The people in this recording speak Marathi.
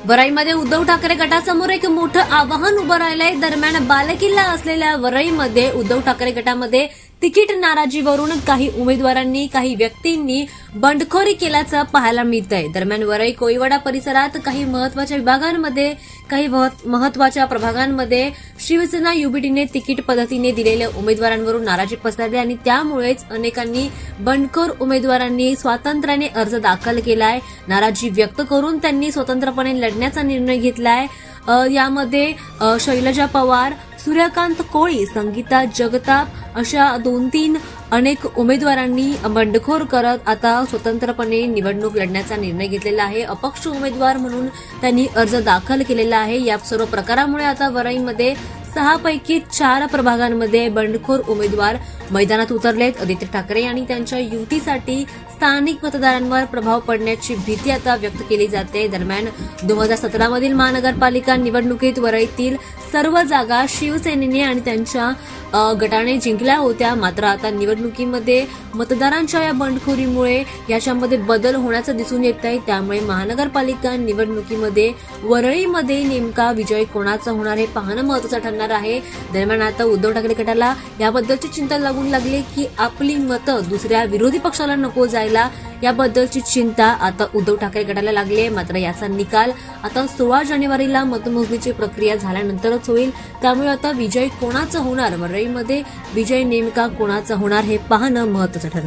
वरईमध्ये उद्धव ठाकरे गटासमोर एक मोठं आवाहन उभं राहिलंय. दरम्यान बालेकिल्ला असलेल्या वरईमध्ये उद्धव ठाकरे गटामध्ये तिकीट नाराजीवरून काही उमेदवारांनी काही व्यक्तींनी बंडखोरी केल्याचं पाहायला मिळतंय. दरम्यान वरई कोळीवाडा परिसरात काही महत्वाच्या विभागांमध्ये काही महत्वाच्या प्रभागांमध्ये शिवसेना युबीटीने तिकीट पद्धतीने दिलेल्या उमेदवारांवरून नाराजी पसरली आणि त्यामुळेच अनेकांनी बंडखोर उमेदवारांनी स्वातंत्र्याने अर्ज दाखल केलाय. नाराजी व्यक्त करून त्यांनी स्वतंत्रपणे लढण्याचा निर्णय घेतलाय. यामध्ये शैलजा पवार, सूर्यकांत कोळी, संगीता जगताप अशा 2-3 अनेक उमेदवारांनी बंडखोर करत आता स्वतंत्रपणे निवडणूक लढण्याचा निर्णय घेतलेला आहे. अपक्ष उमेदवार म्हणून त्यांनी अर्ज दाखल केलेला आहे. या सर्व प्रकारामुळे आता वरईमध्ये 6 पैकी 4 प्रभागांमध्ये बंडखोर उमेदवार मैदानात उतरलेत. आदित्य ठाकरे आणि त्यांच्या युतीसाठी स्थानिक मतदारांवर प्रभाव पडण्याची भीती आता व्यक्त केली जाते. दरम्यान 2017 मधील महानगरपालिका निवडणुकीत वरईतील सर्व जागा शिवसेनेने आणि त्यांच्या गटाने जिंकल्या होत्या. मात्र आता निवडणुकीमध्ये मतदारांच्या या बंडखोरीमुळे याच्यामध्ये बदल होण्याचं दिसून येत आहे. त्यामुळे महानगरपालिका निवडणुकीमध्ये वरळीमध्ये नेमका विजय कोणाचा होणार हे पाहणं महत्त्वाचं ठरणार आहे. दरम्यान आता उद्धव ठाकरे गटाला याबद्दलची चिंता लागून लागली की आपली मतं दुसऱ्या विरोधी पक्षाला नको जायला, याबद्दलची चिंता आता उद्धव ठाकरे गटाला लागली आहे. मात्र याचा निकाल आता 16 जानेवारीला मतमोजणीची प्रक्रिया झाल्यानंतरच होईल. त्यामुळे आता विजय कोणाचा होणार, वरळीमध्ये विजय नेमका कोणाचा होणार हे पाहणं महत्त्वाचं ठरणार.